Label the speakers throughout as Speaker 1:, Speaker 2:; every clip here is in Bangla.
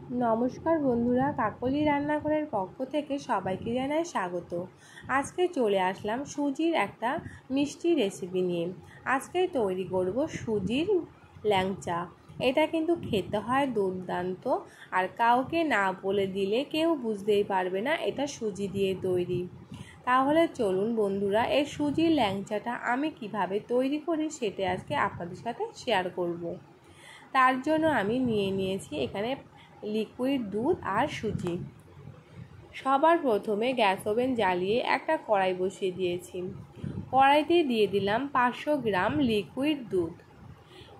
Speaker 1: নমস্কার বন্ধুরা, কাকলি রান্নাঘরের পক্ষ থেকে সবাইকে জানাই স্বাগত। আজকে চলে আসলাম সুজির একটা মিষ্টি রেসিপি নিয়ে। আজকে তৈরি করব সুজির ল্যাংচা। এটা কিন্তু খেতে হয় দুর্দান্ত, আর কাউকে না বলে দিলে কেউ বুঝতেই পারবে না এটা সুজি দিয়ে তৈরি। তাহলে চলুন বন্ধুরা, এই সুজির ল্যাংচাটা আমি কিভাবে তৈরি করি সেটা আজকে আপনাদের সাথে শেয়ার করব। তার জন্য আমি নিয়েছি এখানে লিকুইড দুধ আর সুজি। সবার প্রথমে গ্যাস ওভেন জ্বালিয়ে একটা কড়াই বসিয়ে দিয়েছি। কড়াইতে দিয়ে দিলাম 500 গ্রাম লিকুইড দুধ।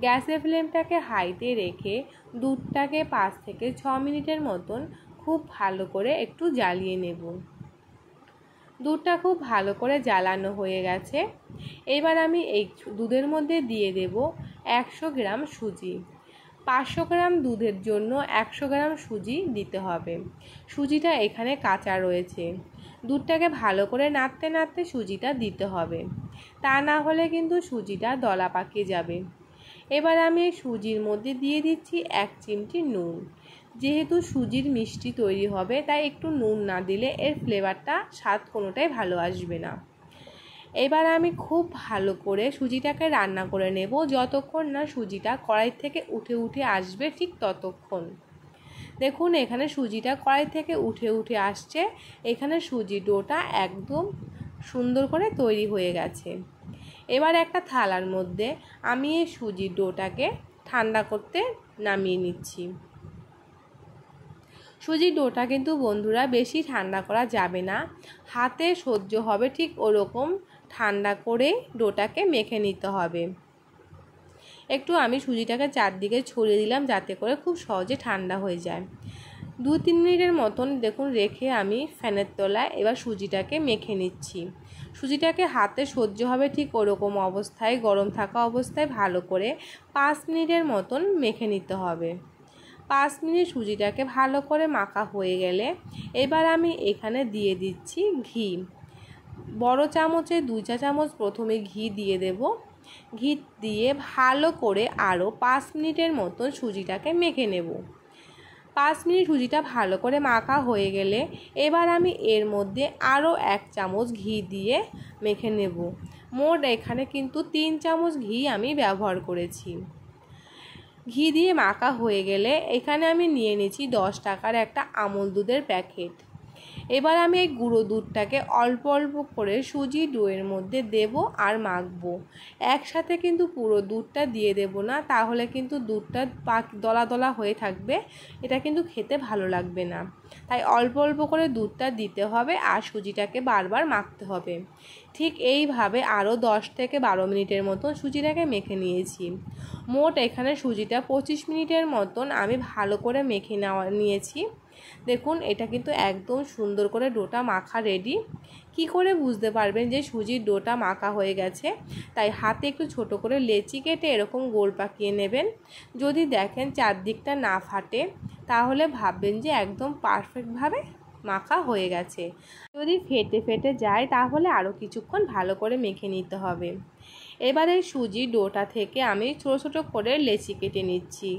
Speaker 1: গ্যাসের ফ্লেমটাকে হাইতে রেখে দুধটাকে 5 থেকে 6 মিনিটের মতন খুব ভালো করে একটু জ্বালিয়ে নেব। দুধটা খুব ভালো করে জ্বালানো হয়ে গেছে। এবার আমি এই দুধের মধ্যে দিয়ে দেব 100 গ্রাম সুজি। 500 গ্রাম দুধের জন্য 100 গ্রাম সুজি দিতে হবে। সুজিটা এখানে কাঁচা রয়েছে। দুধটাকে ভালো করে নাড়তে নাড়তে সুজিটা দিতে হবে, তা না হলে কিন্তু সুজিটা দলা পাকিয়ে যাবে। এবার আমি এই সুজির মধ্যে দিয়ে দিচ্ছি 1 চিমটি নুন। যেহেতু সুজির মিষ্টি তৈরি হবে, তাই একটু নুন না দিলে এর ফ্লেভারটা স্বাদ কোনোটাই ভালো আসবে না। এবার আমি খুব ভালো করে সুজিটাকে রান্না করে নেব, যতক্ষণ না সুজিটা কড়াই থেকে উঠে আসবে, ঠিক ততক্ষণ। দেখুন এখানে সুজিটা কড়াই থেকে উঠে আসছে। এখানে সুজি ডোটা একদম সুন্দর করে তৈরি হয়ে গেছে। এবার একটা থালার মধ্যে আমি এই সুজির ডোটাকে ঠান্ডা করতে নামিয়ে নিচ্ছি। সুজির ডোটা কিন্তু বন্ধুরা বেশি ঠান্ডা করা যাবে না, হাতে সহ্য হবে ঠিক ওরকম ঠান্ডা করে ডোটাকে মেখে নিতে হবে। একটু আমি সুজিটাকে চারদিকে ছড়িয়ে দিলাম যাতে করে খুব সহজে ঠান্ডা হয়ে যায়। 2-3 মিনিটের মতন দেখুন রেখে আমি ফ্যানের তলায় এবার সুজিটাকে মেখে নিচ্ছি। সুজিটাকে হাতে সহ্য হবে ঠিক ওরকম অবস্থায়, গরম থাকা অবস্থায় ভালো করে 5 মিনিটের মতন মেখে নিতে হবে। 5 মিনিট সুজিটাকে ভালো করে মাখা হয়ে গেলে এবার আমি এখানে দিয়ে দিচ্ছি ঘি। বড় চামচে 2 চা চামচ প্রথমে ঘি দিয়ে দেব। ঘি দিয়ে ভালো করে আরও 5 মিনিটের মতন সুজিটাকে মেখে নেব। 5 মিনিট সুজিটা ভালো করে মাখা হয়ে গেলে এবার আমি এর মধ্যে আরও 1 চামচ ঘি দিয়ে মেখে নেব। মোট এখানে কিন্তু 3 চামচ ঘি আমি ব্যবহার করেছি। ঘি দিয়ে মাখা হয়ে গেলে এখানে আমি নিয়ে নিয়েছি 10 টাকার একটা আমুল দুধের প্যাকেট। এবার আমি এই গুঁড়ো দুধটাকে অল্প অল্প করে সুজি ডোয়ের মধ্যে দেব আর মাখবো। একসাথে কিন্তু পুরো দুধটা দিয়ে দেব না, তাহলে কিন্তু দুধটা দলা দলা হয়ে থাকবে, এটা কিন্তু খেতে ভালো লাগবে না। তাই অল্প অল্প করে দুধটা দিতে হবে আর সুজিটাকে বারবার মাখতে হবে। ঠিক এইভাবে আরও 10 থেকে 12 মিনিটের মতন সুজিটাকে মেখে নিয়েছি। মোট এখানে সুজিটা 25 মিনিটের মতন আমি ভালো করে মেখে নিয়েছি। দেখুন এটা কিন্তু একদম সুন্দর করে ডোটা মাখা রেডি। কি করে বুঝতে পারবেন যে সুজির ডোটা মাখা হয়ে গেছে? তাই হাতে একটু ছোট করে লেচি কেটে এরকম গোল পাকিয়ে নেবেন। যদি দেখেন চারদিকটা না ফাটে, তাহলে ভাববেন যে একদম পারফেক্টভাবে মাখা হয়ে গেছে। যদি ফেটে যায় তাহলে আরও কিছুক্ষণ ভালো করে মেখে নিতে হবে। এবারে সুজি ডোটা থেকে আমি ছোট ছোট করে লেচি কেটে নিচ্ছি।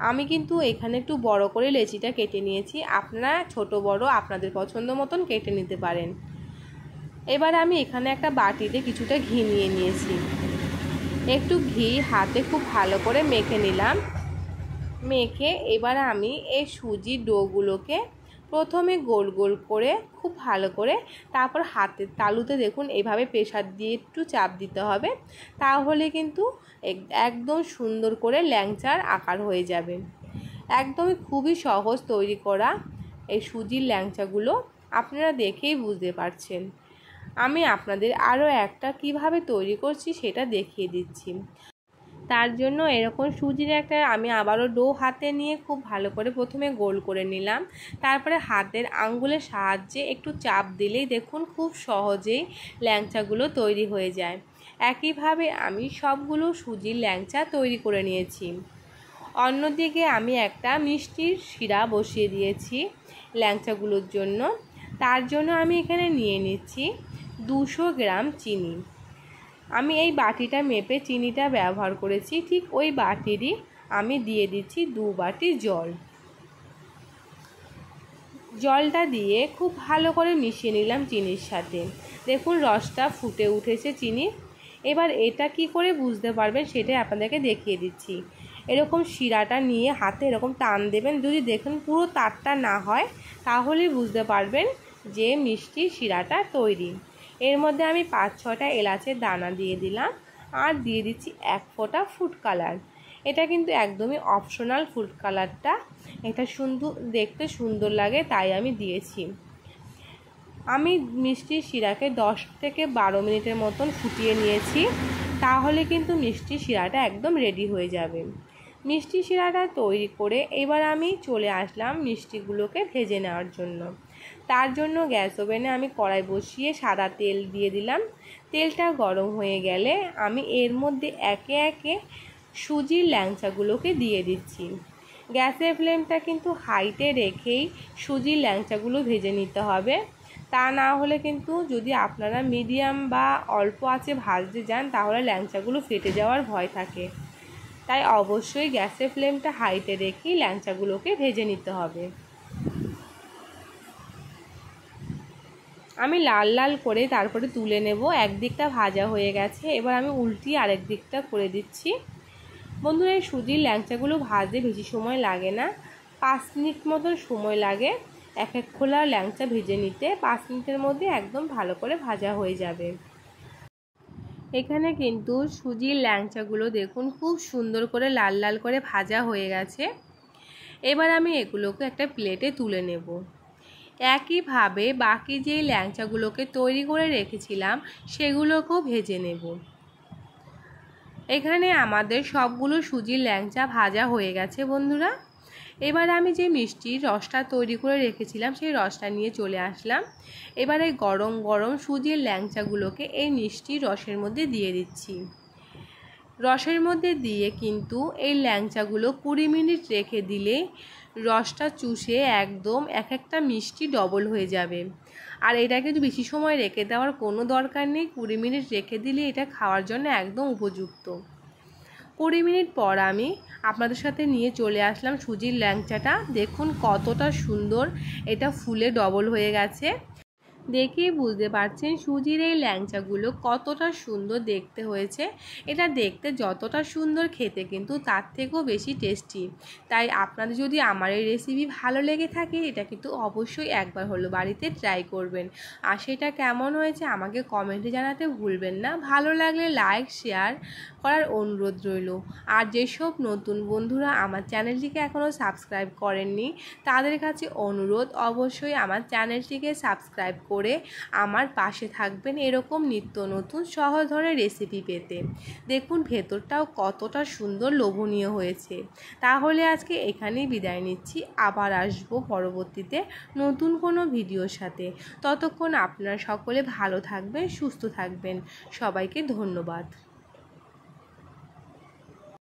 Speaker 1: আমি কিন্তু এখানে একটু বড় করে লেচিটা কেটে নিয়েছি, আপনারা ছোট বড় আপনাদের পছন্দ মতন কেটে নিতে পারেন। এবার আমি এখানে একটা বাটিতে কিছুটা ঘি নিয়ে নিয়েছি। একটু ঘি হাতে খুব ভালো করে মেখে নিলাম। মেখে এবার আমি এই সুজির ডোগুলোকে প্রথমে গোল গোল করে খুব ভালো করে, তারপর হাতের তালুতে দেখুন এইভাবে প্রেসার দিয়ে একটু চাপ দিতে হবে, তাহলে কিন্তু একদম সুন্দর করে ল্যাংচার আকার হয়ে যাবে। একদমই খুবই সহজ তৈরি করা এই সুজির ল্যাংচাগুলো, আপনারা দেখেই বুঝতে পারছেন। আমি আপনাদের আরও একটা কিভাবে তৈরি করছি সেটা দেখিয়ে দিচ্ছি। তার জন্য এরকম সুজির একটা আমি আবারও ডো হাতে নিয়ে খুব ভালো করে প্রথমে গোল করে নিলাম। তারপরে হাতের আঙ্গুলের সাহায্যে একটু চাপ দিলেই দেখুন খুব সহজেই ল্যাংচাগুলো তৈরি হয়ে যায়। একইভাবে আমি সবগুলো সুজির ল্যাংচা তৈরি করে নিয়েছি। অন্যদিকে আমি একটা মিষ্টির শিরা বসিয়ে দিয়েছি ল্যাংচাগুলোর জন্য। তার জন্য আমি এখানে নিয়ে নিচ্ছি 200 গ্রাম চিনি। আমি এই বাটিটা মেপে চিনিটা ব্যবহার করেছি, ঠিক ওই বাটিরই আমি দিয়ে দিচ্ছি 2 বাটি জল। জলটা দিয়ে খুব ভালো করে মিশিয়ে নিলাম চিনির সাথে। দেখুন রসটা ফুটে উঠেছে চিনির। এবার এটা কি করে বুঝতে পারবেন সেটাই আপনাদেরকে দেখিয়ে দিচ্ছি। এরকম শিরাটা নিয়ে হাতে এরকম টান দেবেন, যদি দেখুন পুরো তারটা না হয় তাহলেই বুঝতে পারবেন যে মিষ্টি শিরাটা তৈরি। এর মধ্যে আমি 5-6টা এলাচের দানা দিয়ে দিলাম আর দিয়ে দিচ্ছি 1 ফোঁটা ফুড কালার। এটা কিন্তু একদমই অপশনাল ফুড কালারটা, এটা দেখতে সুন্দর লাগে তাই আমি দিয়েছি। আমি মিষ্টির শিরাকে 10 থেকে 12 মিনিটের মতন ফুটিয়ে নিয়েছি, তাহলে কিন্তু মিষ্টি শিরাটা একদম রেডি হয়ে যাবে। মিষ্টি শিরাটা তৈরি করে এবার আমি চলে আসলাম মিষ্টিগুলোকে ভেজে নেওয়ার জন্য। তার জন্য গ্যাস ওভেনে আমি কড়াই বসিয়ে সাদা তেল দিয়ে দিলাম। তেলটা গরম হয়ে গেলে আমি এর মধ্যে একে একে সুজির ল্যাংচাগুলোকে দিয়ে দিচ্ছি। গ্যাসের ফ্লেমটা কিন্তু হাইতে রেখেই সুজির ল্যাংচাগুলো ভেজে নিতে হবে, তা না হলে কিন্তু যদি আপনারা মিডিয়াম বা অল্প আঁচে ভাজতে যান তাহলে ল্যাংচাগুলো ফেটে যাওয়ার ভয় থাকে। তাই অবশ্যই গ্যাসের ফ্লেমটা হাইতে রেখেই ল্যাংচাগুলোকে ভেজে নিতে হবে। আমি লাল লাল করে তারপরে তুলে নেব। একদিকটা ভাজা হয়ে গেছে, এবার আমি উল্টিয়ে আরেক দিকটা করে দিচ্ছি। বন্ধুরা, এই সুজির ল্যাংচাগুলো ভাজতে বেশি সময় লাগে না, 5 মিনিট মতন সময় লাগে এক খোলা ল্যাংচা ভেজে নিতে। 5 মিনিটের মধ্যে একদম ভালো করে ভাজা হয়ে যাবে। এখানে কিন্তু সুজির ল্যাংচাগুলো দেখুন খুব সুন্দর করে লাল লাল করে ভাজা হয়ে গেছে। এবার আমি এগুলোকে একটা প্লেটে তুলে নেব। একইভাবে বাকি যে ল্যাংচাগুলোকে তৈরি করে রেখেছিলাম সেগুলোকেও ভেজে নেব। এখানে আমাদের সবগুলো সুজির ল্যাংচা ভাজা হয়ে গেছে বন্ধুরা। এবার আমি যে মিষ্টির রসটা তৈরি করে রেখেছিলাম সেই রসটা নিয়ে চলে আসলাম। এবারে গরম গরম সুজির ল্যাংচাগুলোকে এই মিষ্টির রসের মধ্যে দিয়ে দিচ্ছি। রসের মধ্যে দিয়ে কিন্তু এই ল্যাংচাগুলো 20 মিনিট রেখে দিলে রসটা চুষে একদম এক একটা মিষ্টি ডবল হয়ে যাবে। আর এটাকে বেশি সময় রেখে দেওয়ার কোনো দরকার নেই, 20 মিনিট রেখে দিলে এটা খাওয়ার জন্য একদম উপযুক্ত। 20 মিনিট পর আমি আপনাদের সাথে নিয়ে চলে আসলাম সুজির ল্যাংচাটা। দেখুন কতটা সুন্দর এটা ফুলে ডবল হয়ে গেছে। দেখেই বুঝতে পারছেন সুজির এই ল্যাংচাগুলো কতটা সুন্দর দেখতে হয়েছে। এটা দেখতে যতটা সুন্দর খেতে কিন্তু তার থেকেও বেশি টেস্টি। তাই আপনাদের যদি আমার এই রেসিপি ভালো লেগে থাকে এটা কিন্তু অবশ্যই একবার হলো বাড়িতে ট্রাই করবেন। আর সেটা কেমন হয়েছে আমাকে কমেন্টে জানাতে ভুলবেন না। ভালো লাগলে লাইক শেয়ার করার অনুরোধ রইল। আর যেসব নতুন বন্ধুরা আমার চ্যানেলটিকে এখনও সাবস্ক্রাইব করেননি তাদের কাছে অনুরোধ, অবশ্যই আমার চ্যানেলটিকে সাবস্ক্রাইব করে আমার পাশে থাকবেন এরকম নিত্য নতুন সহজ ধরনের রেসিপি পেতে। দেখুন ভেতরটাও কতটা সুন্দর লোভনীয় হয়েছে। তাহলে আজকে এখানেই বিদায় নিচ্ছি, আবার আসবো পরবর্তীতে নতুন কোনো ভিডিওর সাথে। ততক্ষণ আপনারা সকলে ভালো থাকবেন, সুস্থ থাকবেন। সবাইকে ধন্যবাদ।